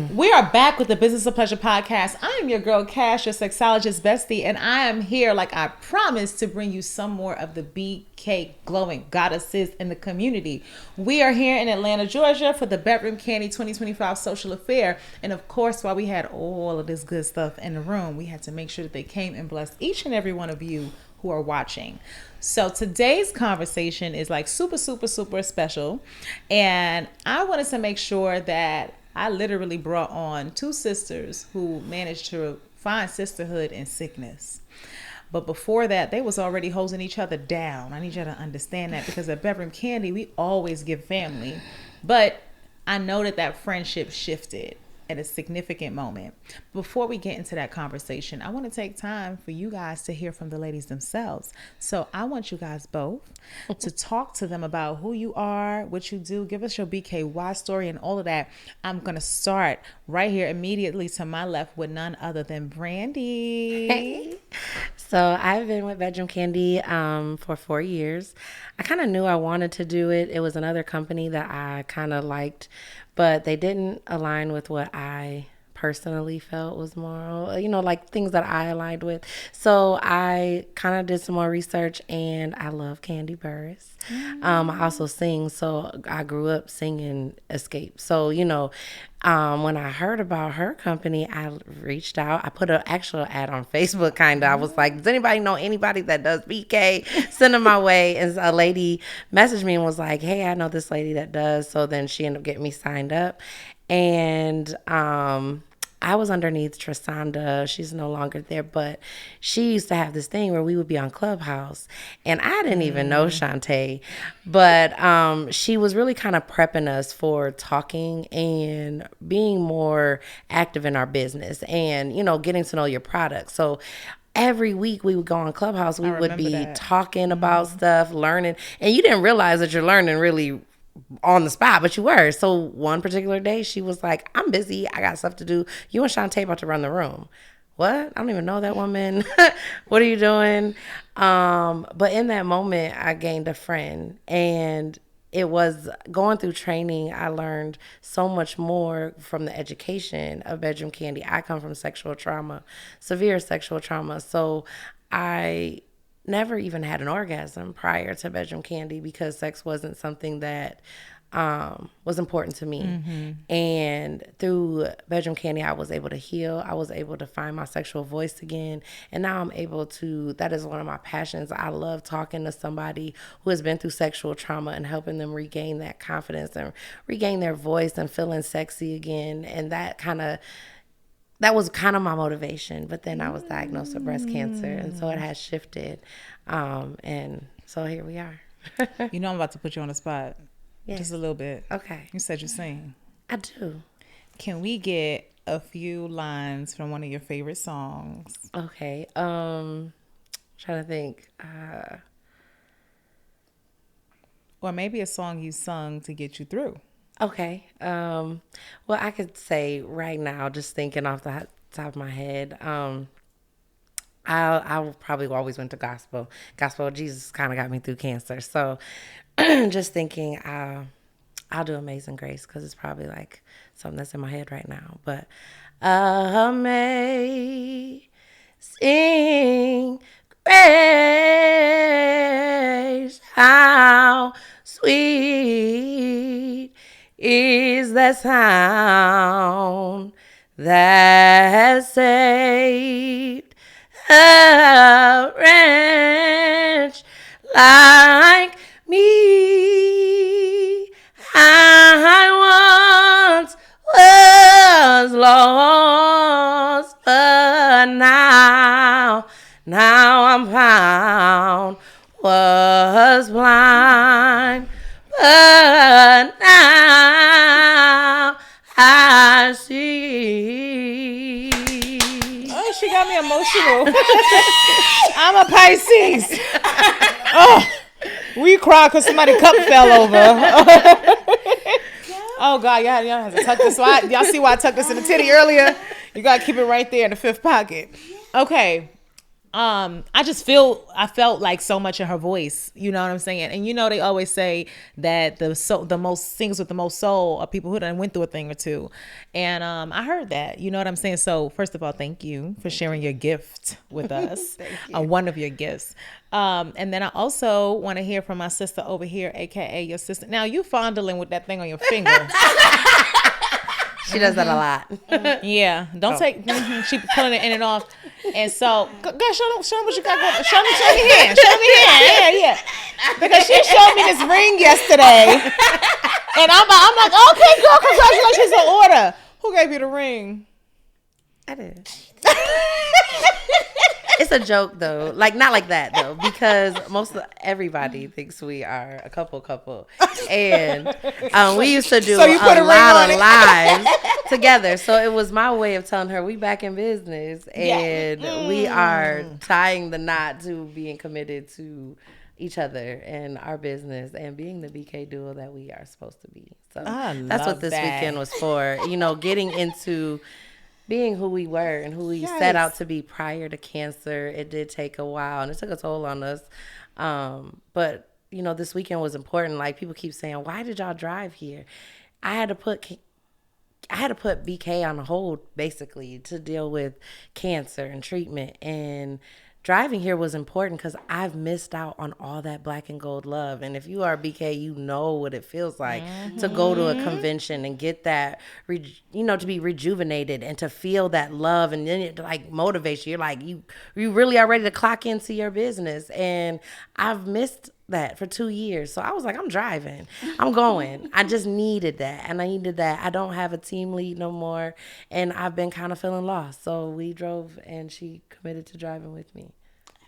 We are back with the Business of Pleasure podcast. I am your girl, Cash, your sexologist bestie, and I am here, like I promised, to bring you some more of the BK glowing goddesses in the community. We are here in Atlanta, Georgia for the Bedroom Kandi 2025 social affair. And of course, while we had all of this good stuff in the room, we had to make sure that they came and blessed each and every one of you who are watching. So today's conversation is like super special. And I wanted to make sure that I literally brought on two sisters who managed to find sisterhood in sickness. But before that, they was already hosing each other down. I need you to understand that, because at Bedroom Kandi, we always give family. But I know that friendship shifted at a significant moment. Before we get into that conversation, I want to take time for you guys to hear from the ladies themselves. So I want you guys both to talk to them about who you are, what you do. Give us your BKY story and all of that. I'm going to start right here immediately to my left with none other than Brandy. Hey. So I've been with Bedroom Kandi for 4 years. I kind of knew I wanted to do it. It was another company that I kind of liked, but they didn't align with what I personally felt was more, like things that I aligned with. So I kind of did some more research, and I love Kandi Burris. I also sing, so I grew up singing Escape. So, when I heard about her company, I reached out. I put an actual ad on Facebook, kind of. I was like, does anybody know anybody that does BK? Send them my way. And a lady messaged me and was like, hey, I know this lady that does. So then she ended up getting me signed up. And I was underneath Trisanda. She's no longer there, but she used to have this thing where we would be on Clubhouse, and I didn't even know Chante, but she was really kind of prepping us for talking and being more active in our business and, getting to know your product. So every week we would go on Clubhouse. We would be talking about stuff, learning, and you didn't realize that you're learning really on the spot, but you were. So one particular day she was like, I'm busy, I got stuff to do, you and Chante about to run the room. What? I don't even know that woman. What are you doing? But in that moment I gained a friend, and it was going through training. I learned so much more from the education of Bedroom Kandi. I come from sexual trauma, severe sexual trauma, so I never even had an orgasm prior to Bedroom Kandi because sex wasn't something that was important to me. Mm-hmm. And through Bedroom Kandi, I was able to heal. I was able to find my sexual voice again. And now I'm able to, that is one of my passions. I love talking to somebody who has been through sexual trauma and helping them regain that confidence and regain their voice and feeling sexy again. And that was kind of my motivation. But then I was diagnosed with breast cancer, and so it has shifted. And so here we are. I'm about to put you on the spot. Yes. Just a little bit. Okay. You said you sing. I do. Can we get a few lines from one of your favorite songs? Okay. Trying to think. Or maybe a song you sung to get you through. Okay. Well, I could say right now, just thinking off the top of my head, I probably always went to gospel. Gospel, Jesus kind of got me through cancer. So just thinking, I'll do Amazing Grace because it's probably like something that's in my head right now. But Amazing Grace, how sweet is the sound that saved a wretch like me. I once was lost, but now I'm found. Was blind, but now I see. Oh, she got me emotional. I'm a Pisces. Oh, we cried because somebody's cup fell over. Oh, God, y'all have to tuck this. So y'all see why I tucked this in the titty earlier? You got to keep it right there in the fifth pocket. Okay. I felt like so much in her voice. You know what I'm saying? And you know they always say that the most singers with the most soul are people who done went through a thing or two. And I heard that. You know what I'm saying? So first of all, thank you for sharing your gift with us. One of your gifts. And then I also want to hear from my sister over here, aka your sister. Now you fondling with that thing on your finger. She does that a lot. Yeah, don't take. She pulling it in and off, and so go show them what you got going. Show me your hand. Show me your hand. Yeah. Because she showed me this ring yesterday, and I'm like, okay, girl, congratulations on order. Who gave you the ring? I did. It's a joke though, like not like that though, because everybody thinks we are a couple, and we used to do a lot of lives together. So it was my way of telling her we back in business, and we are tying the knot to being committed to each other and our business and being the BK duo that we are supposed to be. So that's what this weekend was for. You know, getting into being who we were and who we set out to be prior to cancer. It did take a while and it took a toll on us. But, you know, this weekend was important. Like people keep saying, why did y'all drive here? I had to put BK on hold basically to deal with cancer and treatment, and driving here was important because I've missed out on all that black and gold love. And if you are BK, you know what it feels like to go to a convention and get that, to be rejuvenated and to feel that love. And then it like motivates you. You're like, you really are ready to clock into your business. And I've missed that for 2 years. So I was like, I'm driving. I'm going. I just needed that. And I needed that. I don't have a team lead no more. And I've been kind of feeling lost. So we drove and she committed to driving with me.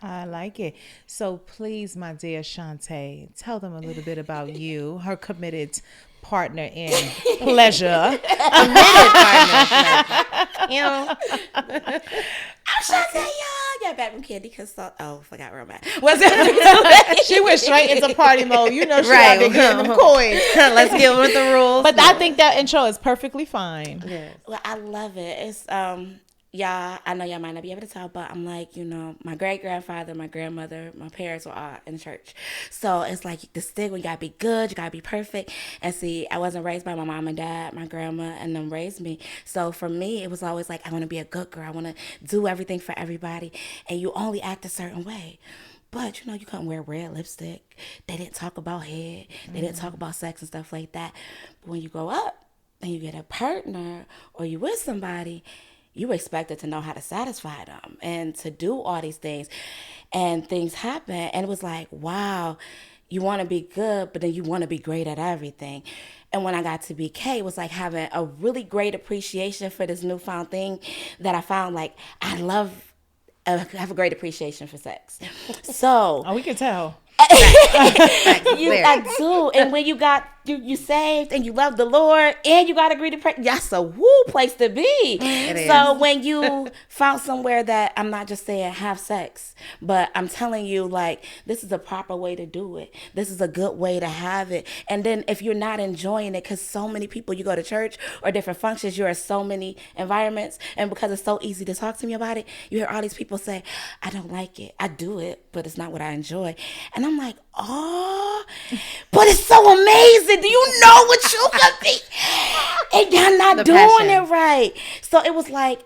I like it. So please, my dear Chante, tell them a little bit about you, her committed partner in pleasure. Committed partner in pleasure. You know. I'm Chante, y'all. Yeah, Bedroom Kandi. Forgot where I'm at. What's it? She went straight into party mode. You know she out there getting them coins. Let's get with the rules. But I think that intro is perfectly fine. Yes. Well, I love it. It's y'all, I know y'all might not be able to tell, but I'm like, you know, my great-grandfather, my grandmother, my parents were all in church. So it's like the stigma, you gotta be good, you gotta be perfect. And see, I wasn't raised by my mom and dad, my grandma, and them raised me. So for me, it was always like, I wanna be a good girl. I wanna do everything for everybody. And you only act a certain way. But, you know, you couldn't wear red lipstick. They didn't talk about head. They didn't talk about sex and stuff like that. But when you grow up and you get a partner or you with somebody, you expected to know how to satisfy them and to do all these things. And things happen. And it was like, wow, you want to be good, but then you want to be great at everything. And when I got to BK, it was like having a really great appreciation for this newfound thing that I found like I have a great appreciation for sex. So. Oh, we can tell. I do. And when you got you saved and you love the Lord and you got to agree to pray, that's a woo place to be. So when you found somewhere that I'm not just saying have sex, but I'm telling you like this is a proper way to do it. This is a good way to have it. And then if you're not enjoying it, because so many people, you go to church or different functions, you're in so many environments, and because it's so easy to talk to me about it, you hear all these people say, I don't like it. I do it, but it's not what I enjoy. And I'm like, oh, but it's so amazing. Do you know what you could be? And y'all not doing it right. So it was like,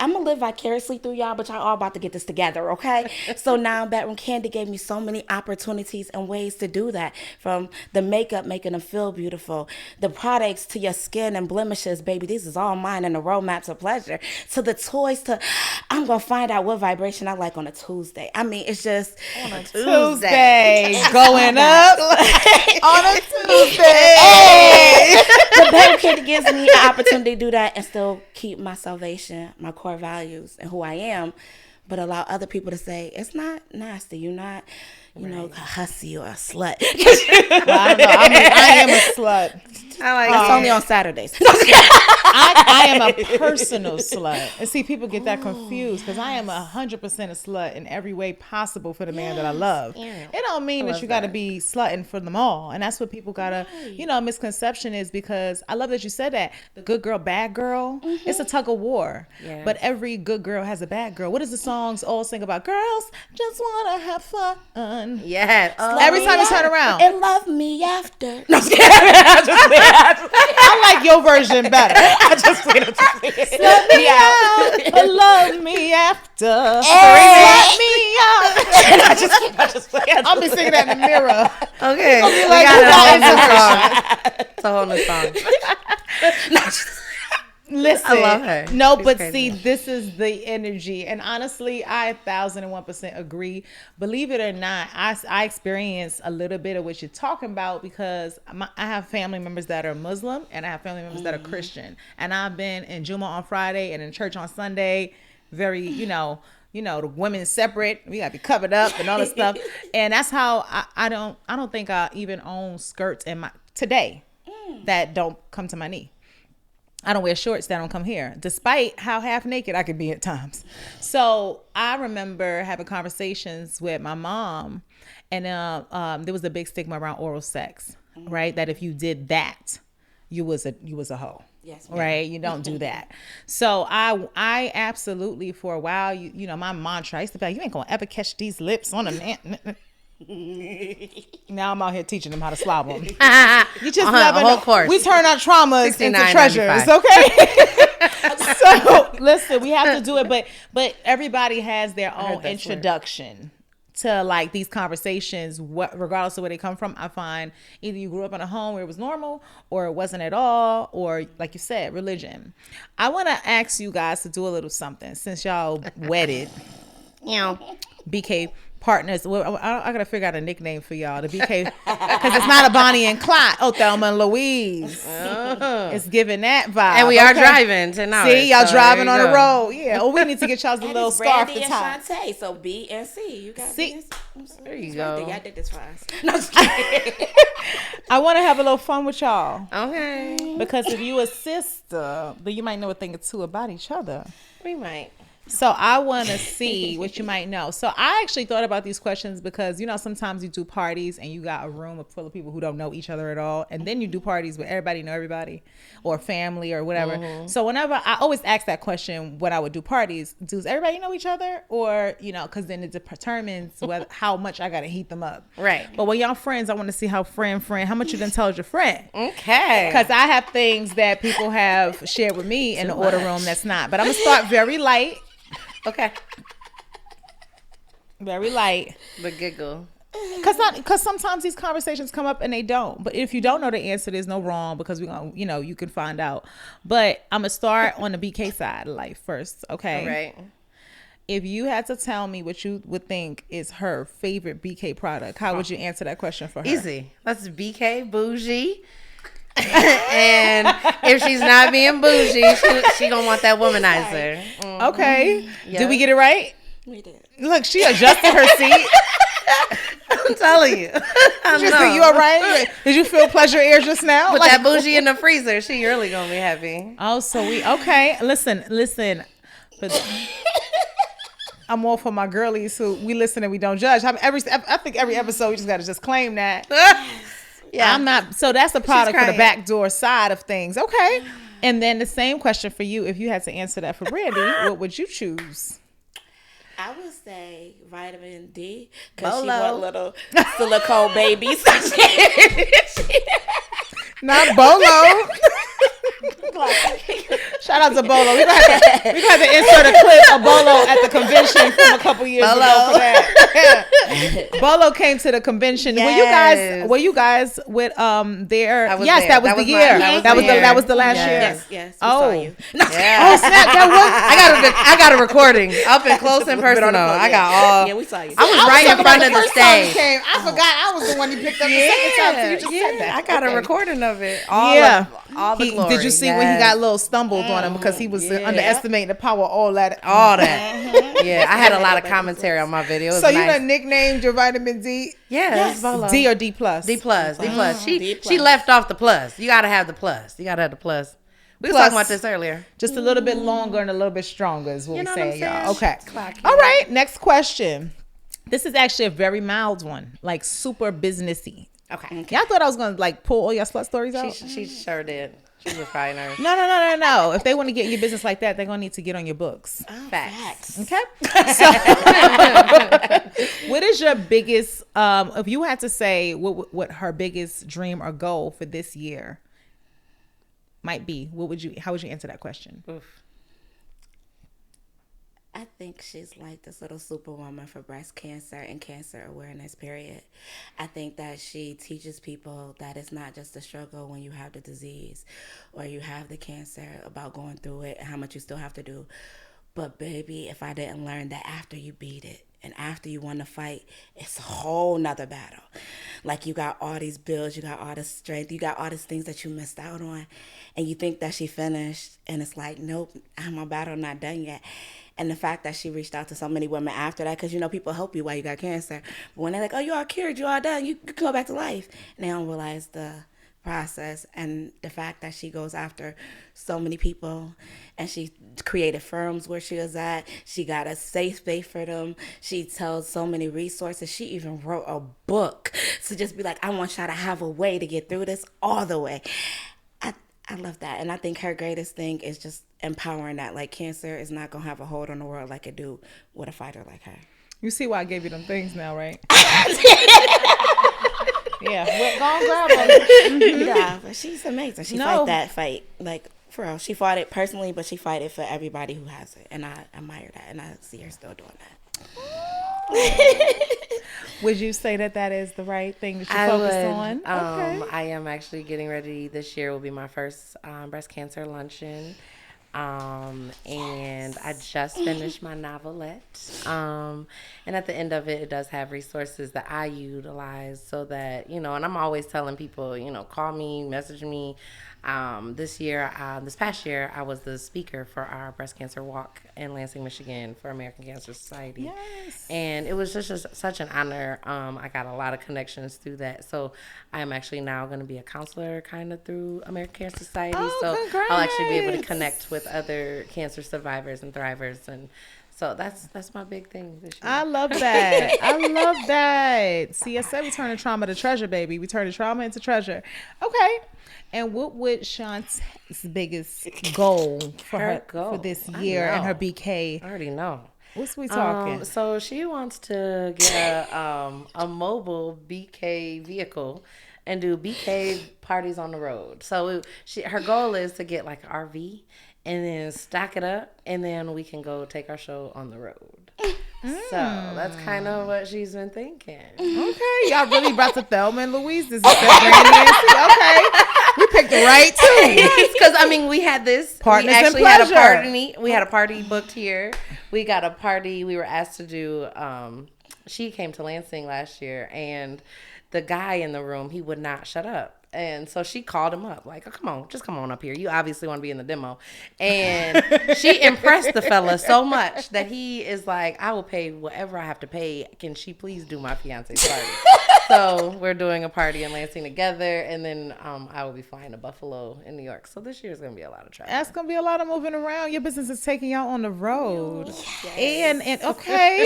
I'm going to live vicariously through y'all, but y'all all about to get this together, okay? So now Bedroom Kandi gave me so many opportunities and ways to do that. From the makeup, making them feel beautiful, the products to your skin and blemishes, baby, this is all mine, and the roadmap to pleasure, to the toys, to I'm going to find out what vibration I like on a Tuesday. I mean, it's just on a Tuesday. Going up on a Tuesday. Hey. The Bedroom Kandi gives me an opportunity to do that and still keep my salvation, my core values and who I am, but allow other people to say it's not nasty. You're not you know, a hussy or a slut. Well, I don't know. I am a slut. It's only on Saturdays. I am a personal slut. And see, people get that confused because I am 100% a slut in every way possible for the man that I love. Yeah. It don't mean that you got to be slutting for them all. And that's what people got to, misconception is, because I love that you said that. The good girl, bad girl, it's a tug of war. Yes. But every good girl has a bad girl. What does the songs all sing about? Girls just want to have fun. Yes. Every time you turn around. And love me after. No, I like your version better. I just Let me out, but love me after. Let me out. I'll be singing that in the mirror. Okay. I'll be like, it's a whole new song. Listen, I love her. No, She's but crazy. see, this is the energy, and honestly, I 1,001% agree. Believe it or not, I experience a little bit of what you're talking about because I have family members that are Muslim and I have family members that are Christian, and I've been in Juma on Friday and in church on Sunday. Very, the women separate. We gotta be covered up and all this stuff, and that's how I don't think I even own skirts in my today that don't come to my knee. I don't wear shorts that don't come here, despite how half naked I could be at times. So I remember having conversations with my mom, and there was a big stigma around oral sex, right? That if you did that, you was a hoe. Yes, ma'am. Right? You don't do that. So I absolutely, for a while, my mantra, I used to be like, you ain't gonna ever catch these lips on a man. Now I'm out here teaching them how to slob them. You just never know. Course. We turn our traumas into treasures, okay? So listen, we have to do it, but everybody has their own introduction to like these conversations. Regardless of where they come from, I find either you grew up in a home where it was normal, or it wasn't at all, or like you said, religion. I want to ask you guys to do a little something since y'all wedded. BK partners. Well, I gotta figure out a nickname for y'all. The BK, because it's not a Bonnie and Clyde. Oh, Thelma and Louise. It's giving that vibe. And we are driving tonight. See, y'all driving on the road. Yeah. Oh, we need to get y'all the little scarf Brandy to tie. and Chante, so B and C. You got See, there you go. I did this for us. No, I want to have a little fun with y'all. Okay. Because if you a sister, then you might know a thing or two about each other. We might. So I want to see what you might know. So I actually thought about these questions because, sometimes you do parties and you got a room full of people who don't know each other at all. And then you do parties where everybody know everybody or family or whatever. Mm-hmm. So whenever I always ask that question when I would do parties, does everybody know each other? Or, because then it determines how much I got to heat them up. Right. But when y'all friends, I want to see how how much you done told your friend. Okay. Because I have things that people have shared with me in the order room that's not. But I'm going to start very light. Okay. Very light. The giggle. Because sometimes these conversations come up and they don't. But if you don't know the answer, there's no wrong because we're gonna, you can find out. But I'm gonna start on the BK side of life first, okay? All right. If you had to tell me what you would think is her favorite BK product, how would you answer that question for her? Easy. That's BK bougie. And if she's not being bougie, she gonna want that womanizer. Mm-hmm. Okay. Yep. Did we get it right? we did. Look, she adjusted her seat. I'm telling you. You all right? Did you feel pleasure air just now? Put that bougie in the freezer. She really gonna be happy. Oh, so okay. Listen. I'm all for my girlies who we listen and we don't judge. I think every episode we just gotta just claim that. Yeah, I'm not. So that's the product for the backdoor side of things. Okay. And then the same question for you. If you had to answer that for Brandy, what would you choose? I would say vitamin D because she want little silicone babies. Not Bolo. Shout out to Bolo. We gonna have to insert a clip of Bolo at the convention from a couple years ago for that. Bolo came to the convention. Yes. Were you guys with their? Yes, that was the year. That was the last year. Yes. Oh, you. Yeah. Oh snap! I got a recording up and close and personal. I got all. Yeah, we saw you. I was right in front of the stage. I forgot I was the one you picked up the second time. So you just said that. I got a recording of it. All the glory. Did you see when he got a little stumbled on on him because he was underestimating the power of all that. Yeah, I had a lot of commentary on my video. So you done nicknamed your vitamin D? Yes. D or D plus? D plus. She left off the plus. You gotta have the plus. We were talking about this earlier. Just a little bit longer and a little bit stronger is what we're saying, y'all. Okay. Clocky. All right. Next question. This is actually a very mild one, like super businessy. Okay. Y'all thought I was gonna like pull all your slut stories out? She sure did. She was probably nervous. No. If they want to get in your business like that, they're gonna need to get on your books. Facts. Okay. So, what is your biggest? If you had to say what her biggest dream or goal for this year might be, how would you answer that question? Oof. I think she's like this little superwoman for breast cancer and cancer awareness, period. I think that she teaches people that it's not just a struggle when you have the disease or you have the cancer, about going through it and how much you still have to do. But baby, if I didn't learn that after you beat it and after you won the fight, it's a whole nother battle. Like, you got all these bills, you got all this strength, you got all these things that you missed out on, and you think that she finished, and it's like, nope, my battle not done yet. And the fact that she reached out to so many women after that, because, people help you while you got cancer. But when they're like, oh, you all cured, you all done, you can go back to life. And they don't realize the process and the fact that she goes after so many people, and she created firms where she was at. She got a safe space for them. She tells so many resources. She even wrote a book to just be like, I want y'all to have a way to get through this all the way. I love that. And I think her greatest thing is just empowering that. Like, cancer is not going to have a hold on the world like it do with a fighter like her. You see why I gave you them things now, right? Yeah. Well, go on, grab them. Yeah, but she's amazing. She fight that fight. Like, for real. She fought it personally, but she fight it for everybody who has it. And I admire that. And I see her still doing that. Would you say that is the right thing that you focus on? Okay. I am actually getting ready. This year will be my first breast cancer luncheon. And I just finished my novelette. And at the end of it, it does have resources that I utilize so that, and I'm always telling people, call me, message me. This past year, I was the speaker for our breast cancer walk in Lansing, Michigan for American Cancer Society. Yes. And it was just such an honor. I got a lot of connections through that. So I'm actually now going to be a counselor kind of through American Cancer Society. So congrats. I'll actually be able to connect with other cancer survivors and thrivers. And so that's my big thing this year. I love that. See, I said we turn trauma to treasure, baby. We turn the trauma into treasure. Okay. And what would Chante's biggest goal for this year and her BK? I already know. What's we talking? So she wants to get a mobile BK vehicle and do BK parties on the road. So her goal is to get like an RV and then stack it up, and then we can go take our show on the road. So that's kind of what she's been thinking. Okay, y'all really brought to Thelma and Louise. This is Brandy Nancy. Okay, we picked the right two. Yes, because we had this. Partners we actually in had a pleasure. party. We had a party booked here. We got a party. We were asked to do. She came to Lansing last year, and the guy in the room, he would not shut up. And so she called him up, like, oh, come on up here. You obviously want to be in the demo. And she impressed the fella so much that he is like, I will pay whatever I have to pay. Can she please do my fiance's party? So we're doing a party in Lansing together. And then I will be flying to Buffalo in New York. So this year is going to be a lot of travel. That's going to be a lot of moving around. Your business is taking y'all on the road. Yes. And okay.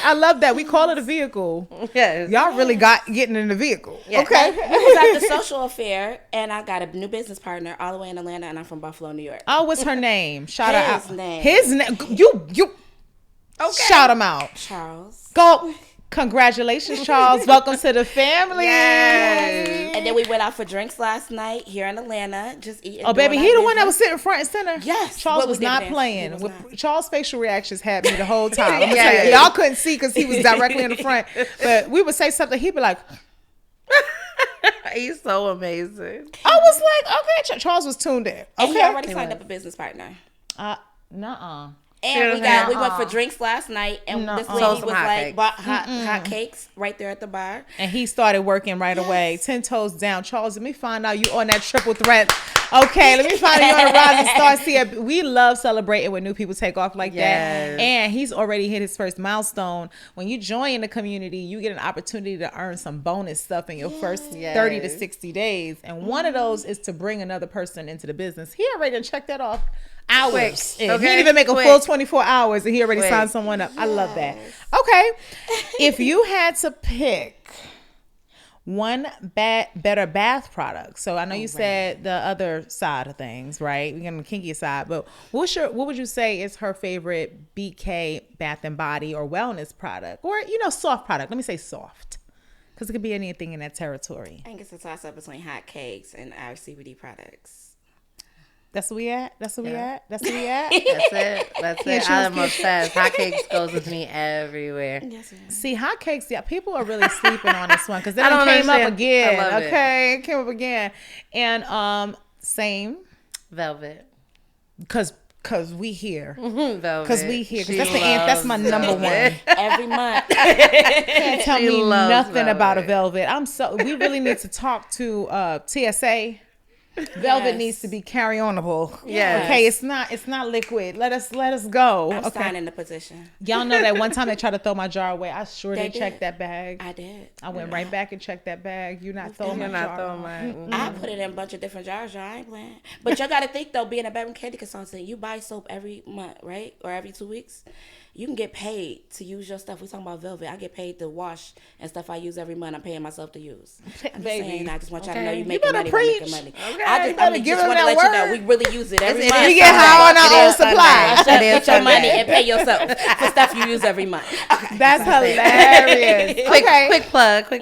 I love that. We call it a vehicle. Yes. Y'all really getting in the vehicle. Yes. Okay. We was at the social affair, and I got a new business partner all the way in Atlanta, and I'm from Buffalo, New York. Oh, what's her name? Shout her out. His name. You. Okay. Shout him out. Charles. Go. Congratulations, Charles. Welcome to the family. Yes. And then we went out for drinks last night here in Atlanta, just eating. Oh, baby, he the one that was sitting front and center. Yes. Charles was not playing. Charles' facial reactions had me the whole time. I'm gonna tell you, y'all couldn't see because he was directly in the front. But we would say something, he'd be like. He's so amazing. I was like, okay, Charles was tuned in. Okay, and he already signed up a business partner. Nuh-uh. And we went for drinks last night, and this lady was like, bought hot cakes right there at the bar. And he started working right away, 10 toes down. Charles, let me find out you on that triple threat Okay, let me find you on a rising star. See, we love celebrating when new people take off like that. And he's already hit his first milestone. When you join the community, you get an opportunity to earn some bonus stuff in your first 30 to 60 days. And one of those is to bring another person into the business. He already done checked that off. Hours. He didn't even make a full 24 hours and he already signed someone up. I love that. Okay. If you had to pick one better bath product. So I know you said the other side of things, right? We're on the kinky side, but what would you say is her favorite BK Bath and Body or wellness product, or soft product? Let me say soft, because it could be anything in that territory. I think it's a toss up between hot cakes and our CBD products. That's where we at. That's where we at. That's it. I'm obsessed. Hot cakes goes with me everywhere. Yes, see, hot cakes. Yeah, people are really sleeping on this one because it came up again. Okay, it came up again, and same velvet. Cause we here. Velvet. Cause we here. Cause that's my number one. Every month. Can't tell me nothing about a velvet. We really need to talk to TSA. Velvet needs to be carry-onable. Yeah. Okay, it's not liquid. Let us go. I'm signing the position. Y'all know that one time they tried to throw my jar away. I sure didn't check that bag. I did. I went right back and checked that bag. You're not throwing my jar. I put it in a bunch of different jars, y'all. I ain't playing. But y'all got to think though, being a Bedroom Kandi consultant, you buy soap every month, right? Or every 2 weeks. You can get paid to use your stuff. We talking about velvet. I get paid to wash and stuff I use every month. I'm paying myself to use. I'm just saying, I just want y'all to know you making money. Making money. Okay. I just want to let you know we really use it every month. We get high on our own supply. Get your money and pay yourself for stuff you use every month. Okay. That's hilarious. Quick plug. We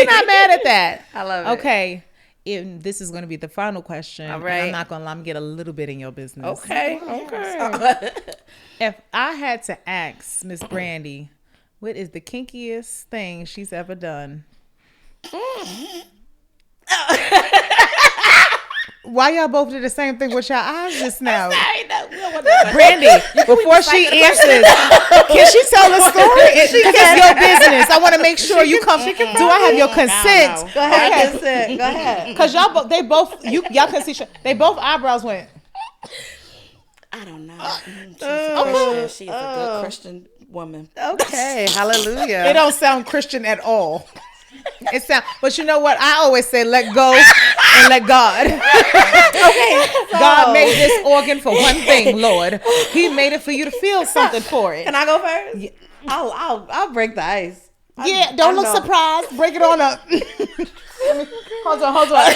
not mad at that. I love it. Okay. This is going to be the final question. All right. I'm not going to lie. I'm going to get a little bit in your business. Okay. If I had to ask Miss Brandy, what is the kinkiest thing she's ever done? Why y'all both did the same thing with your eyes just now? Brandy, before she answers, can she tell the story? It's your business. I want to make sure you come. Do I have your consent? Go ahead. Okay. Go ahead. Because y'all can see. They both eyebrows went. I don't know. She's a good Christian woman. Okay, hallelujah. It don't sound Christian at all. But you know what? I always say, let go and let God. Okay, so God made this organ for one thing, Lord. He made it for you to feel something for it. Can I go first? Yeah. I'll break the ice. Don't look surprised. Break it on up. Hold on.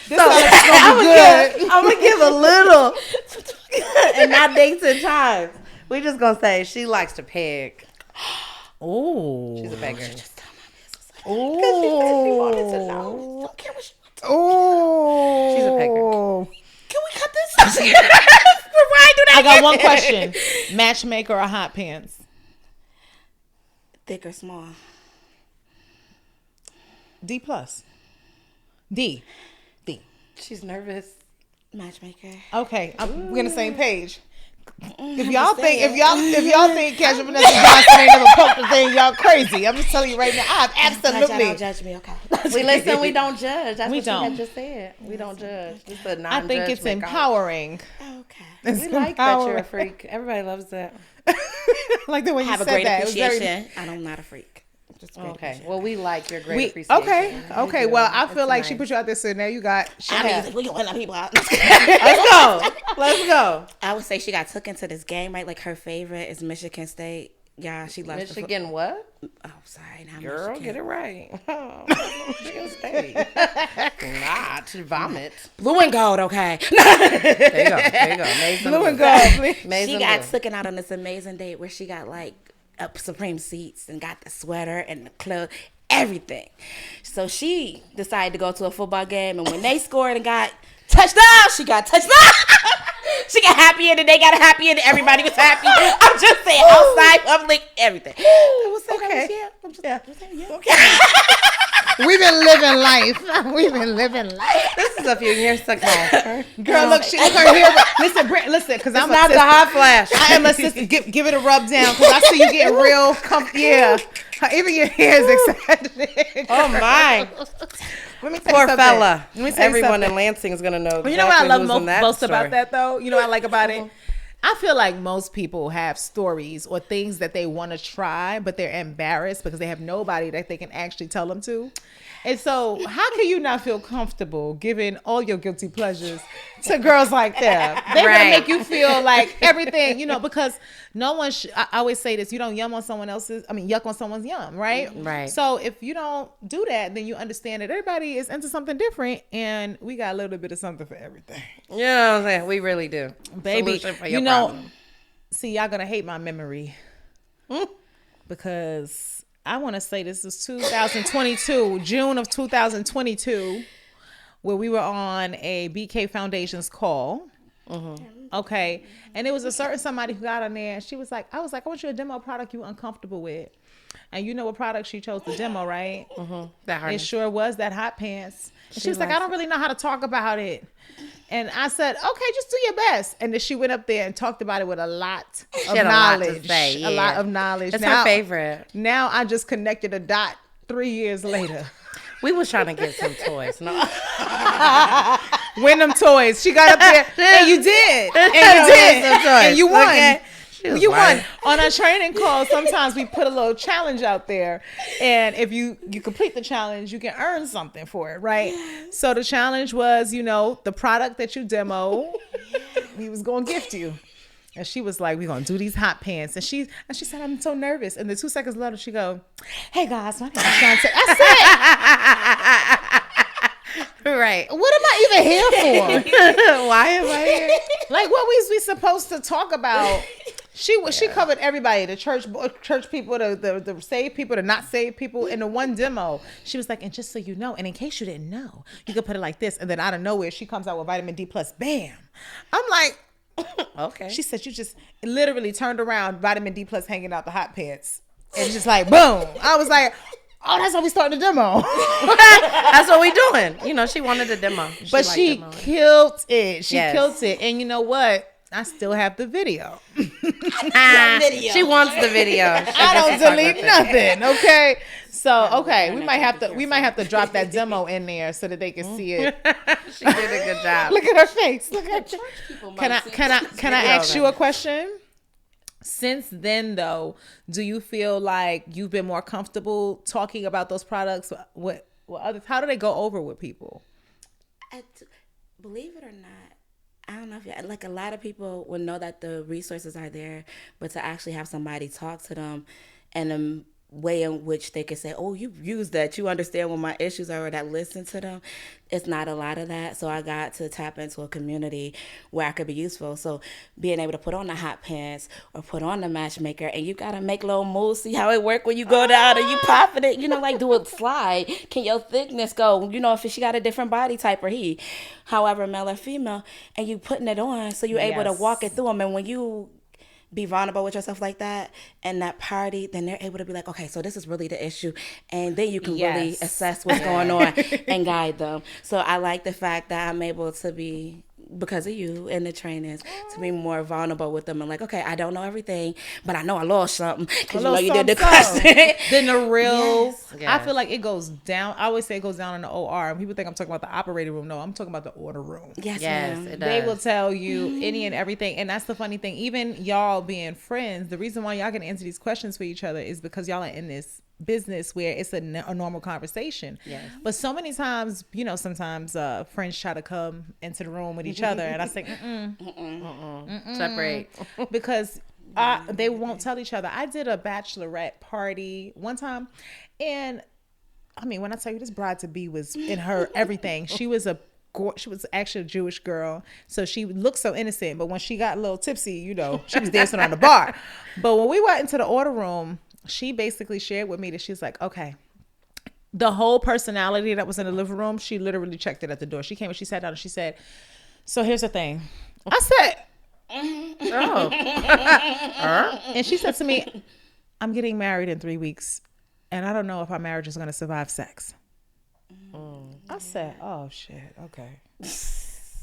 This gonna be good. I'm gonna give a little, and not dates and times. We just gonna say she likes to peg. Oh, she's a pegger. Oh, she wanted to know. Don't care what she wants to. Oh, she's a pegger. Can we cut this? Why do that? I got one question: matchmaker or hot pants? Thick or small? D plus. D. She's nervous. Matchmaker. Okay, we're on the same page. If y'all think Casual Vanessa Johnson ain't never poked the thing, y'all crazy. I'm just telling you right now. I have absolutely. Don't judge me, okay? We don't judge. That's what she had just said. We don't judge. It's a I think it's empowering. Okay. We like that you're a freak. Everybody loves that. Like the way you have said a great that. appreciation. I'm not a freak. Okay. Well, we like your great appreciation. Okay. Well, I feel like she put you out there, so now you got. We can let people out. Let's go. I would say she got took into this game, right? Like her favorite is Michigan State. Yeah, she loves Michigan. What? Oh, sorry, not girl, Michigan. get it right. Michigan State. Not vomit. Blue and gold, okay. There you go. Blue and gold, please. She got taken out on this amazing date where she got like Supreme seats and got the sweater and the clothes, everything. So she decided to go to a football game, and when they scored and got touchdown, she got touchdown. She got happy and they got a happy and everybody was happy. I'm just saying, outside, public, everything. Okay. Okay. We've been living life. This is a few years ago. Girl, look her here. Listen, because I'm not the hot flash. I am a sister. Give it a rub down because I see you getting real comfy. Yeah, even your hair is excited. Oh my. Let me tell Poor you something. fella. Let me tell Everyone you in Lansing is gonna know. Well, you know what I love who's in that most story. about that, though? You know what I like about it? I feel like most people have stories or things that they want to try, but they're embarrassed because they have nobody that they can actually tell them to. And so, how can you not feel comfortable giving all your guilty pleasures to girls like them? They're going to make you feel like everything, because no one I always say this, you don't yuck on someone's yum, right? Right. So, if you don't do that, then you understand that everybody is into something different, and we got a little bit of something for everything. You know what I'm saying? We really do. Baby, Solution for your problem. see, y'all going to hate my memory because I want to say this is 2022, June of 2022, where we were on a BK Foundation's call. Okay. And it was a certain somebody who got on there and she was like, I want you to demo a product you uncomfortable with. And you know what product she chose to demo, right? That hard. It sure was that hot pants. And she was like, I don't really know how to talk about it. And I said, okay, just do your best. And then she went up there and talked about it with a lot of knowledge. A lot of knowledge. It's her favorite. Now I just connected a dot 3 years later. We was trying to get some toys. No. Win them toys. She got up there and you did. And you won. Okay. You won. On our training call, sometimes we put a little challenge out there. And if you complete the challenge, you can earn something for it, right? So the challenge was, the product that you demo, we was going to gift you. And she was like, we're going to do these hot pants. And she said, I'm so nervous. And then 2 seconds later, she go, hey, guys, my name is Chante. I said, Right. what am I even here for? Why am I here? Like, what was we supposed to talk about? She covered everybody, the church people, the saved people, the not saved people in the one demo. She was like, and just so you know, and in case you didn't know, you could put it like this. And then out of nowhere, she comes out with vitamin D plus, bam. I'm like, okay. She said, you just literally turned around, vitamin D plus hanging out the hot pants. And just like, boom. I was like, oh, that's how we started the demo. That's what we doing. She wanted a demo. But she killed it. She killed it. And you know what? I still have the video. She wants the video. I don't delete nothing. Okay. So we might have to drop that demo in there so that they can see it. She did a good job. Look at her face. Look at her. Can I ask you a question? Since then, though, do you feel like you've been more comfortable talking about those products? What others? How do they go over with people? Believe it or not, I don't know if like a lot of people will know that the resources are there, but to actually have somebody talk to them and a way in which they can say, oh, you use that, you understand what my issues are, or that listen to them, it's not a lot of that. So I got to tap into a community where I could be useful. So being able to put on the hot pants or put on the matchmaker, and you got to make little moves, see how it work when you go down and you popping it, like do a slide. Can your thickness go, if she got a different body type or he, however, male or female, and you putting it on so you're able to walk it through them. And when you be vulnerable with yourself like that and that party, then they're able to be like, okay, so this is really the issue, and then you can really assess what's going on and guide them. So I like the fact that I'm able to be, because of you and the trainings, to be more vulnerable with them and like, okay, I don't know everything, but I know I lost something because you did the question. Then the real, I feel like it goes down. I always say it goes down in the OR. People think I'm talking about the operating room. No, I'm talking about the order room. Yes, it does. They will tell you any and everything, and that's the funny thing. Even y'all being friends, the reason why y'all can answer these questions for each other is because y'all are in this business where it's a normal conversation. But so many times, sometimes friends try to come into the room with each other, and I say, separate, because they won't tell each other. I did a bachelorette party one time, and I mean, when I tell you, this bride to be was in her everything. She was actually a Jewish girl, so she looked so innocent, but when she got a little tipsy, she was dancing on the bar. But when we went into the order room, she basically shared with me that she's like, okay, the whole personality that was in the living room, she literally checked it at the door. She came and she sat down and she said, so here's the thing. I said, and she said to me, I'm getting married in 3 weeks, and I don't know if our marriage is going to survive sex. I said, oh shit, okay.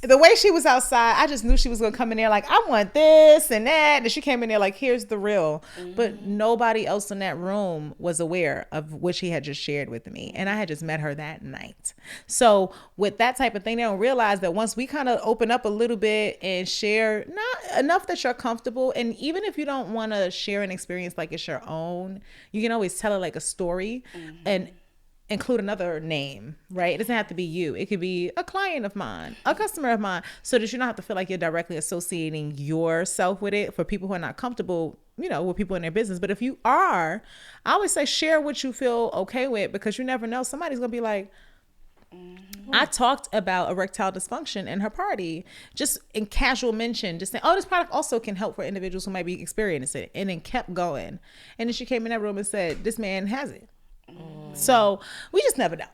the way she was outside, I just knew she was going to come in there like, I want this and that. And she came in there like, here's the real. But nobody else in that room was aware of what she had just shared with me. And I had just met her that night. So with that type of thing, they don't realize that once we kind of open up a little bit and share, not enough that you're comfortable. And even if you don't want to share an experience like it's your own, you can always tell it like a story and include another name, right? It doesn't have to be you. It could be a client of mine, a customer of mine, so that you don't have to feel like you're directly associating yourself with it for people who are not comfortable, with people in their business. But if you are, I always say share what you feel okay with, because you never know. Somebody's going to be like, I talked about erectile dysfunction in her party, just in casual mention, just saying, oh, this product also can help for individuals who might be experiencing it, and then kept going. And then she came in that room and said, this man has it. So we just never know,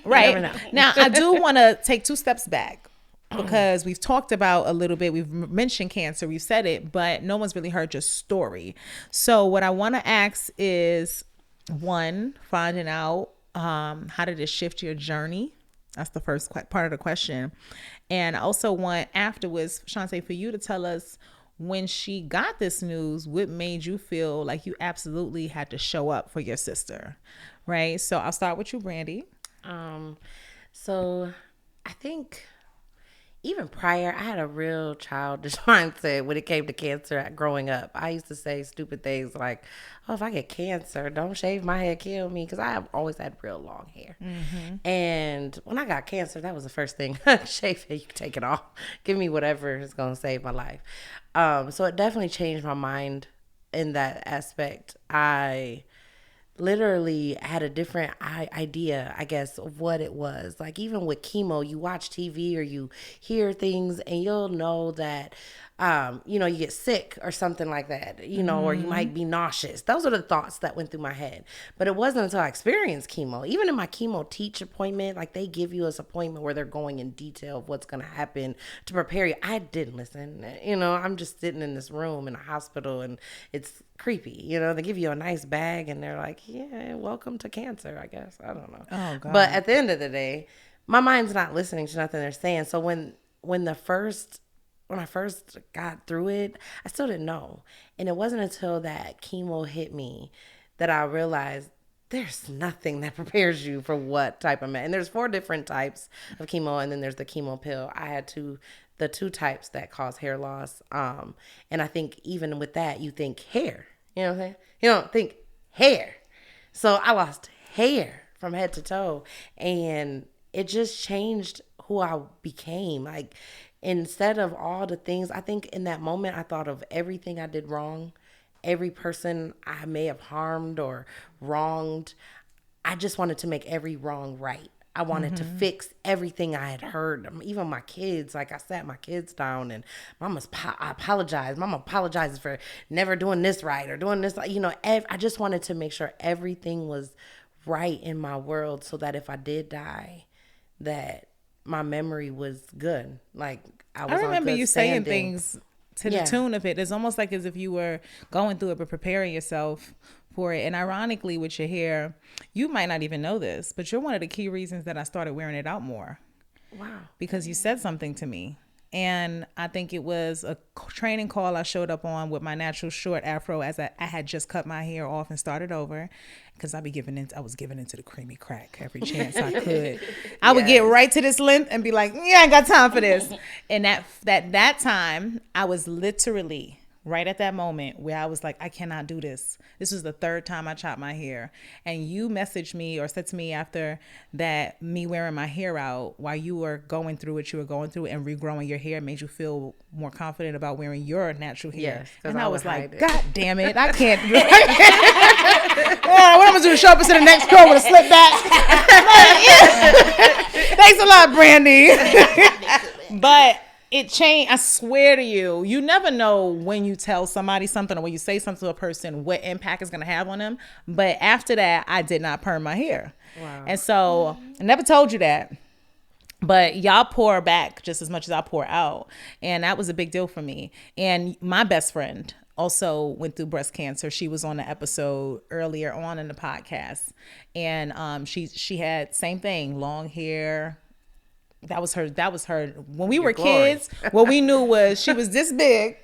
right? Never know. Now, I do want to take 2 steps back, because we've talked about a little bit, we've mentioned cancer, we've said it, but no one's really heard your story. So what I want to ask is, one, finding out how did it shift your journey? That's the first part of the question. And I also want afterwards, Chante, for you to tell us, when she got this news, what made you feel like you absolutely had to show up for your sister, right? So I'll start with you, Brandy. So I think even prior, I had a real childish mindset when it came to cancer growing up. I used to say stupid things like, oh, if I get cancer, don't shave my hair, kill me, because I have always had real long hair. And when I got cancer, that was the first thing. Shave hair, you can take it off. Give me whatever is going to save my life. So it definitely changed my mind in that aspect. I literally had a different idea, I guess, of what it was. Like, even with chemo, you watch TV or you hear things and you'll know that, you get sick or something like that, or you might be nauseous. Those are the thoughts that went through my head. But it wasn't until I experienced chemo, even in my chemo teach appointment, like they give you this appointment where they're going in detail of what's going to happen to prepare you. I didn't listen. I'm just sitting in this room in a hospital and it's creepy. They give you a nice bag and they're like, yeah, welcome to cancer, I guess. I don't know. Oh, God. But at the end of the day, my mind's not listening to nothing they're saying. So when I first got through it, I still didn't know. And it wasn't until that chemo hit me that I realized there's nothing that prepares you for what type of and there's 4 different types of chemo, and then there's the chemo pill. I had the 2 types that cause hair loss. And I think even with that, you think hair. You know what I'm saying? You don't think hair. So I lost hair from head to toe, and it just changed who I became. Like, instead of all the things, I think in that moment, I thought of everything I did wrong, every person I may have harmed or wronged. I just wanted to make every wrong right. I wanted to fix everything I had heard. Even my kids, like, I sat my kids down and I apologize. Mama apologizes for never doing this right or doing this. I just wanted to make sure everything was right in my world, so that if I did die, that my memory was good. Like, I remember you saying things to the Yeah. tune of it. It's almost like as if you were going through it, but preparing yourself for it. And ironically, with your hair, you might not even know this, but you're one of the key reasons that I started wearing it out more. Wow. Because you said something to me. And I think it was a training call I showed up on with my natural short afro, as I had just cut my hair off and started over, because I was giving into the creamy crack every chance I could. I would get right to this length and be like, yeah, I ain't got time for this. And that time, I was literally right at that moment where I was like, I cannot do this. This was the 3rd time I chopped my hair. And you messaged me or said to me after that, me wearing my hair out while you were going through what you were going through and regrowing your hair made you feel more confident about wearing your natural hair. Yes, and I was would like, hide it. God damn it, I can't do it. What I'm going to do is show up into the next curl with a slip back. Thanks a lot, Brandy. But it changed. I swear to you, you never know when you tell somebody something or when you say something to a person, what impact it's going to have on them. But after that, I did not perm my hair. Wow. And so I never told you that. But y'all pour back just as much as I pour out. And that was a big deal for me. And my best friend also went through breast cancer. She was on the episode earlier on in the podcast. And she had same thing, long hair, That was her. When we were kids, what we knew was she was this big.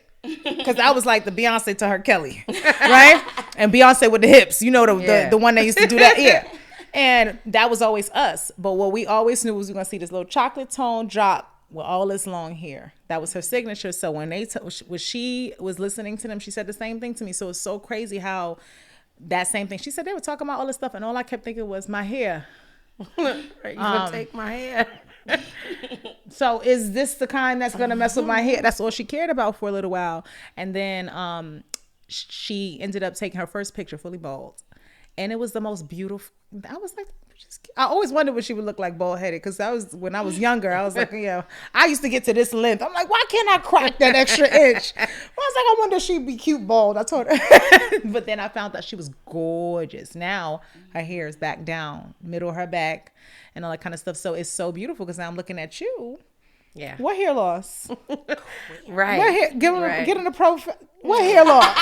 Because I was like the Beyonce to her Kelly, right? And Beyonce with the hips, you know, the one that used to do that, yeah. And that was always us. But what we always knew was we were gonna see this little chocolate tone drop with all this long hair. That was her signature. So when when she was listening to them, she said the same thing to me. So it's so crazy how that same thing. She said they were talking about all this stuff, and all I kept thinking was my hair. You gonna take my hair? So is this the kind that's gonna mess with my hair? That's all she cared about for a little while. And then she ended up taking her first picture fully bald, and it was the most beautiful. I was like, I always wondered what she would look like bald headed, because when I was younger, I was like, I used to get to this length. I'm like, why can't I crack that extra inch? I was like, I wonder if she'd be cute bald. I told her. But then I found out she was gorgeous. Now her hair is back down, middle of her back, and all that kind of stuff. So it's so beautiful, because now I'm looking at you. Yeah. What hair loss? Right. What hair? Get in the profile. What hair loss?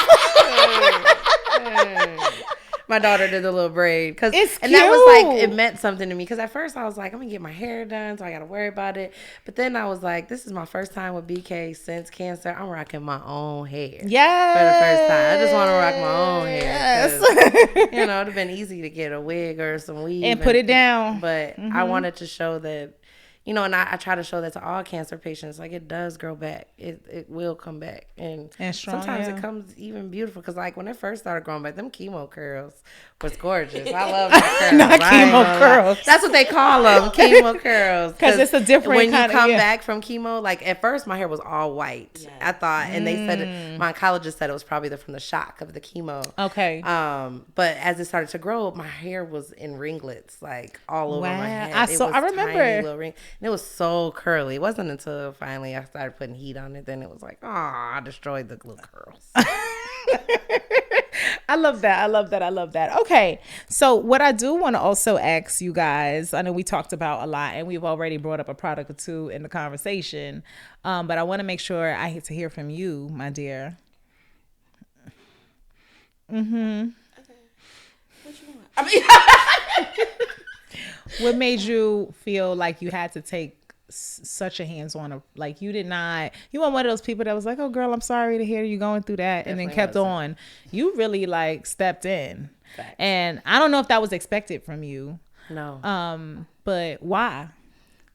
My daughter did the little braid, It's and cute. that was like, it meant something to me, because at first I was like, I'm gonna get my hair done, so I gotta worry about it. But then I was like, this is my first time with BK since cancer. I'm rocking my own hair. Yeah. For the first time, I just want to rock my own hair. Yes. You know, it'd have been easy to get a wig or some weave And put it down. But I wanted to show that, you know, and I try to show that to all cancer patients. Like, it does grow back. It will come back. And strong, sometimes it comes even beautiful. Because, like, when it first started growing back, them chemo curls was gorgeous. I love my curls. Not chemo curls. That's what they call them, chemo curls. Because it's a different when kind you come of, back from chemo, like, at first my hair was all white. Yeah. I thought, and they said, my oncologist said it was probably from the shock of the chemo. Okay. But as it started to grow, my hair was in ringlets, like all over my head. I remember. Tiny little and it was so curly. It wasn't until finally I started putting heat on it, then it was like, oh, I destroyed the little curls. I love that. Okay. So what I do want to also ask you guys, I know we talked about a lot, and we've already brought up a product or two in the conversation, but I want to make sure I get to hear from you, my dear. Okay. What you want? I mean, What made you feel like you had to take such a hands-on, like you weren't one of those people that was like, oh girl, I'm sorry to hear you going through that, and then kept on. You really like stepped in. Facts. And I don't know if that was expected from you. No. But why?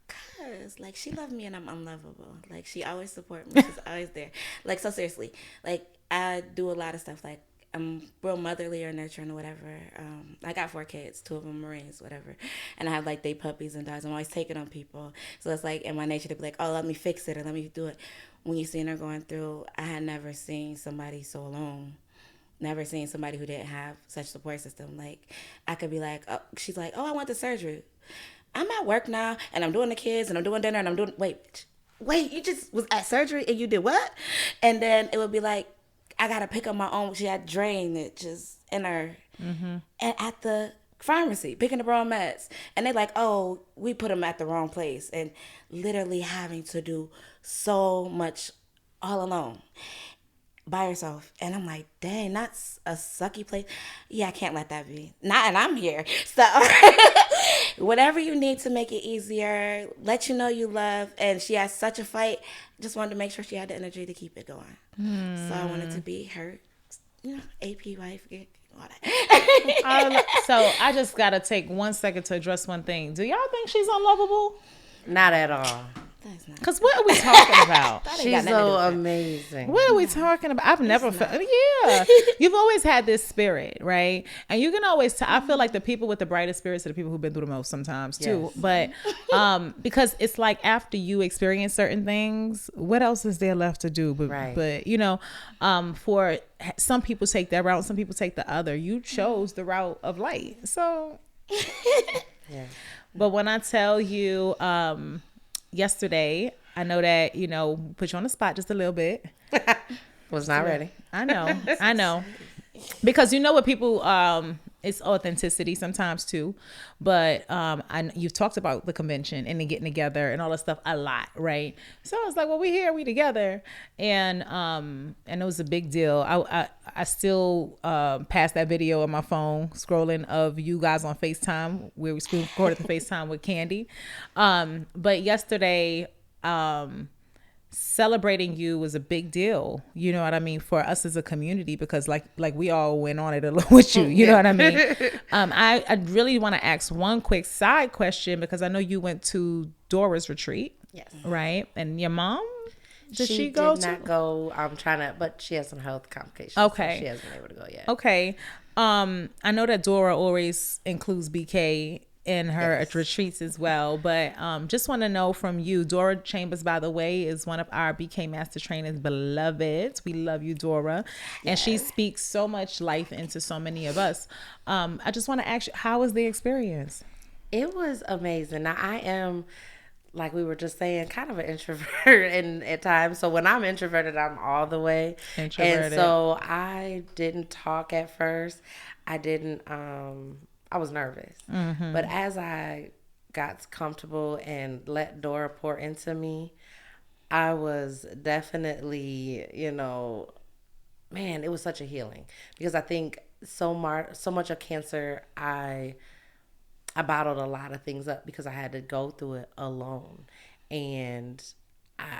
Cause like she loved me and I'm unlovable. Like she always support me. She's always there. Like so seriously. Like I do a lot of stuff. Like I'm real motherly or nurturing or whatever. I got 4 kids, 2 of them Marines, whatever. And I have like they puppies and dogs. I'm always taking on people. So it's like in my nature to be like, oh, let me fix it or let me do it. When you seen her going through, I had never seen somebody so alone. Never seen somebody who didn't have such support system. Like I could be like, oh, she's like, oh, I went to surgery. I'm at work now and I'm doing the kids and I'm doing dinner and I'm doing, wait, you just was at surgery and you did what? And then it would be like, I got to pick up my own. She had drainage just in her. Mm-hmm. And at the pharmacy, picking up her own meds. And they're like, oh, we put them at the wrong place. And literally having to do so much all alone by yourself. And I'm like, dang, that's a sucky place. Yeah, I can't let that be. And I'm here. So whatever you need to make it easier, let you know you love. And she has such a fight. Just wanted to make sure she had the energy to keep it going. So I wanted to be her, AP wife, all that. So I just got to take 1 second to address one thing. Do y'all think she's unlovable? Not at all. Because what are we talking about? She's so amazing. What are we talking about? I've never felt, you've always had this spirit, right? And you can always I feel like the people with the brightest spirits are the people who've been through the most sometimes too. Yes. But because it's like after you experience certain things, what else is there left to do? But for some people take that route, some people take the other. You chose the route of light. So, yeah. But when I tell you, yesterday, I know that, put you on the spot just a little bit. Was not ready. I know. Because you know what people, it's authenticity sometimes too, but you've talked about the convention and then getting together and all that stuff a lot, right? So I was like, well, we here, we together, and it was a big deal. I still passed that video on my phone, scrolling of you guys on FaceTime where we recorded the FaceTime with Candy, but yesterday. Celebrating you was a big deal, you know what I mean, for us as a community, because like we all went on it along with you, you know what I mean. I really want to ask one quick side question, because I know you went to Dora's retreat, yes, right? And your mom, she go did not go. I'm trying to, but she has some health complications. Okay, so she hasn't been able to go yet. Okay, I know that Dora always includes BK in her retreats as well, but just want to know from you, Dora Chambers, by the way, is one of our BK Master Trainers beloved. We love you, Dora, and she speaks so much life into so many of us. I just want to ask you, how was the experience? It was amazing. Now, I am, like we were just saying, kind of an introvert at times. So when I'm introverted, I'm all the way introverted. And so I didn't talk at first. I was nervous. Mm-hmm. But as I got comfortable and let Dora pour into me, I was definitely, man, it was such a healing. Because I think so much of cancer, I bottled a lot of things up because I had to go through it alone. And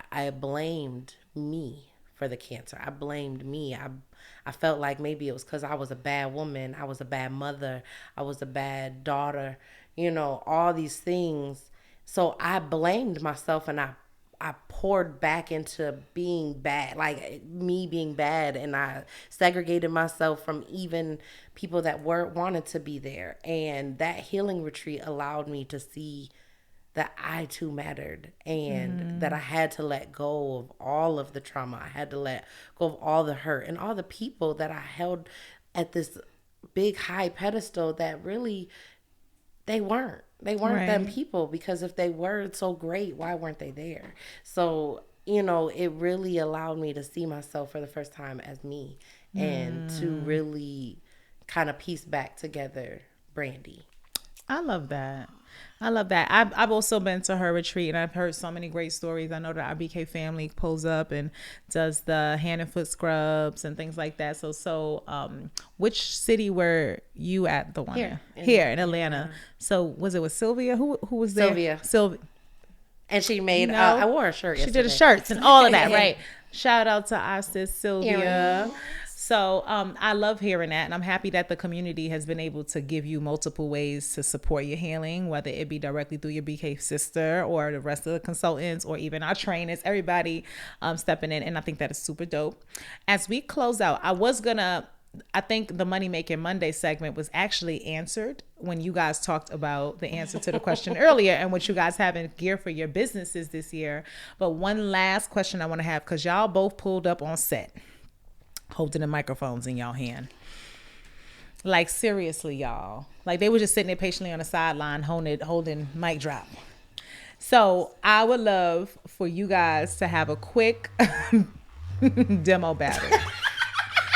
I blamed me for the cancer. I blamed me. I felt like maybe it was because I was a bad woman. I was a bad mother. I was a bad daughter. All these things. So I blamed myself, and I poured back into being bad, like me being bad. And I segregated myself from even people that wanted to be there. And that healing retreat allowed me to see that I too mattered, and that I had to let go of all of the trauma. I had to let go of all the hurt and all the people that I held at this big high pedestal that really they weren't them people, because if they were so great, why weren't they there? So, it really allowed me to see myself for the first time as me, and to really kind of piece back together Brandy. I love that. I've also been to her retreat, and I've heard so many great stories. I know that our BK family pulls up and does the hand and foot scrubs and things like that. So which city were you at? The one here in Atlanta. So was it with Sylvia? Who was there? Sylvia. And she made I wore a shirt yesterday. She did the shirts and all of that, right? Shout out to our sis Sylvia. So I love hearing that, and I'm happy that the community has been able to give you multiple ways to support your healing, whether it be directly through your BK sister or the rest of the consultants or even our trainers, everybody stepping in, and I think that is super dope. As we close out, I think the Money Making Monday segment was actually answered when you guys talked about the answer to the question earlier and what you guys have in gear for your businesses this year. But one last question I want to have, because y'all both pulled up on set, holding the microphones in y'all hand. Like, seriously, y'all. Like, they were just sitting there patiently on the sideline holding mic drop. So I would love for you guys to have a quick demo battle.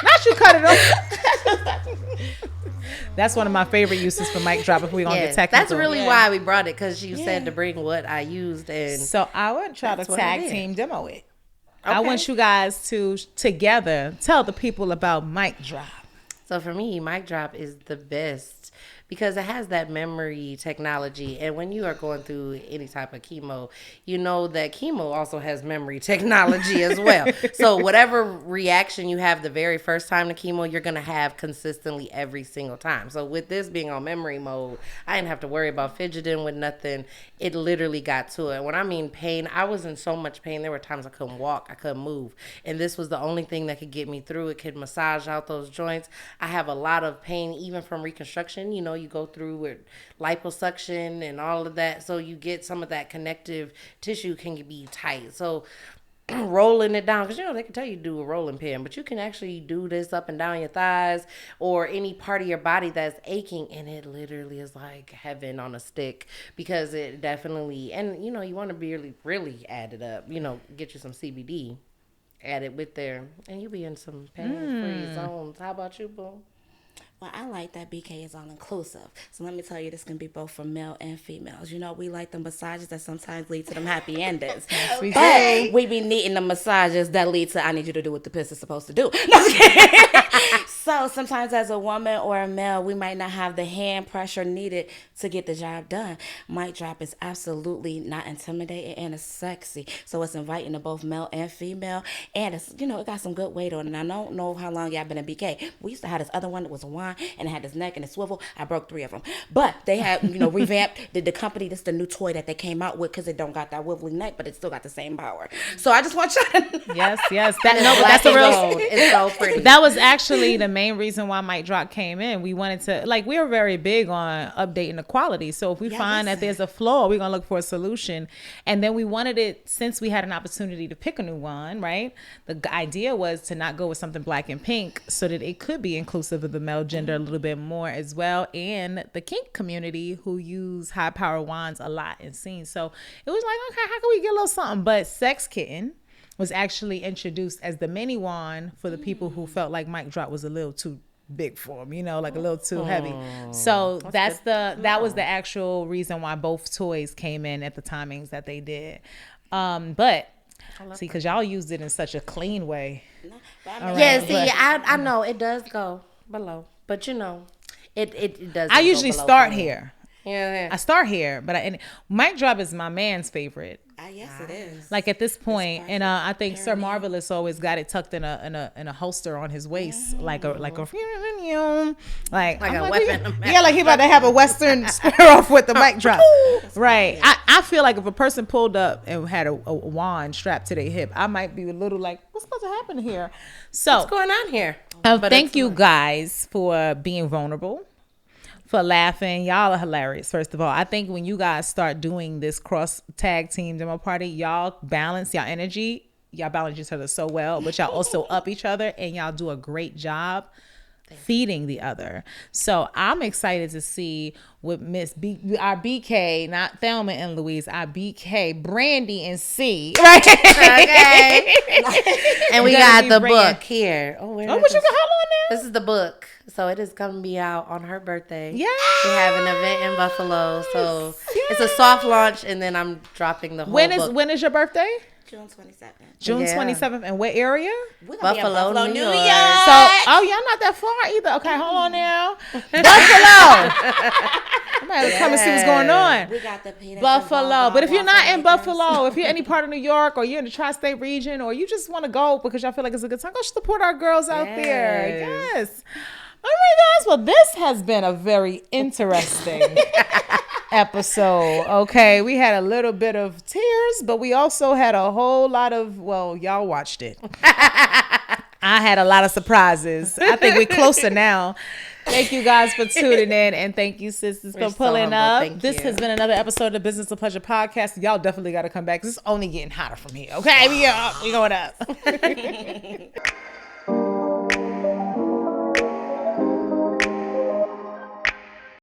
Not you cut it off. That's one of my favorite uses for mic drop if we're going to get technical. That's really why we brought it, because you said to bring what I used. And so I would try to tag team demo it. Okay. I want you guys to together tell the people about mic drop. So for me, mic drop is the best because it has that memory technology. And when you are going through any type of chemo, you know that chemo also has memory technology as well. So whatever reaction you have the very first time to chemo, you're going to have consistently every single time. So with this being on memory mode, I didn't have to worry about fidgeting with nothing. It literally got to it. When I mean pain, I was in so much pain. There were times I couldn't walk, I couldn't move. And this was the only thing that could get me through. It could massage out those joints. I have a lot of pain, even from reconstruction. You know, you go through with liposuction and all of that. So you get some of that connective tissue can be tight. So rolling it down, because you know they can tell you to do a rolling pin, but you can actually do this up and down your thighs or any part of your body that's aching, and it literally is like heaven on a stick, because it definitely, and you know, you want to be really add it up, you know, get you some CBD, add it with there, and you'll be in some pain-free zones. How about you, boo? Well, I like that BK is all inclusive. So let me tell you, this can be both for male and females. You know, we like the massages that sometimes lead to them happy endings. we But do. we be needing the massages that lead to I need you to do what the piss is supposed to do. No, I'm just kidding. So sometimes as a woman or a male, we might not have the hand pressure needed to get the job done. Mic drop is absolutely not intimidating and it's sexy. So it's inviting to both male and female. And it's, you know, it got some good weight on it. And I don't know how long y'all been in BK. We used to have this other one that was a wine and it had this neck and a swivel. I broke 3 of them. But they had, you know, revamped the company. This is the new toy that they came out with because it don't got that wibbly neck, but it still got the same power. So I just want y'all to know. Yes. That's a real. It's so pretty. That was actually the main reason why Mic Drop came in. We wanted to, like, we were very big on updating the quality. So if we find that there's a flaw, we're gonna look for a solution. And then we wanted it, since we had an opportunity to pick a new one, right? The idea was to not go with something black and pink, so that it could be inclusive of the male gender a little bit more as well, and the kink community who use high power wands a lot in scenes. So it was like, okay, how can we get a little something? But Sex Kitten was actually introduced as the mini wand for the people who felt like Mic Drop was a little too big for them, you know, like a little too heavy. So that was the actual reason why both toys came in at the timings that they did. But see, because y'all used it in such a clean way. Yeah, see, I know it does go below, but you know, it does. I usually start here. Yeah. I start here, but and Mic Drop is my man's favorite. Yes, it is. Like at this point, and I think Sir Marvelous always got it tucked in a holster on his waist, like a like a weapon. Yeah, like he about to have a Western square off with the Mic Drop. Right. I feel like if a person pulled up and had a wand strapped to their hip, I might be a little like, what's supposed to happen here? So What's going on here? thank you guys for being vulnerable, for laughing. Y'all are hilarious. First of all, I think when you guys start doing this cross tag team demo party, y'all balance y'all energy. Y'all balance each other so well, but y'all also up each other, and y'all do a great job feeding the other. So I'm excited to see what our BK, not Thelma and Louise, our BK, Brandy and C. Right? Okay. And we got the book here. Oh, what you got? Hold on now. This is the book. So it is going to be out on her birthday. Yeah. We have an event in Buffalo. So it's a soft launch, and then I'm dropping the whole book. When is your birthday? June 27th. June 27th. And what area? Buffalo, New York. So, y'all not that far either. Okay, hold on now. Buffalo. I'm going to come and see what's going on. We got the peanuts. Buffalo. But if you're not in Buffalo, if you're any part of New York, or you're in the tri-state region, or you just want to go because y'all feel like it's a good time, go support our girls out there. Yes. All right, guys. Well, this has been a very interesting episode. Okay, we had a little bit of tears, but we also had a whole lot of, well, y'all watched it. I had a lot of surprises. I think we're closer now. Thank you guys for tuning in, and thank you, sisters, for pulling up. This has been another episode of the Business of Pleasure podcast. Y'all definitely got to come back. This is only getting hotter from here. Okay, we going up.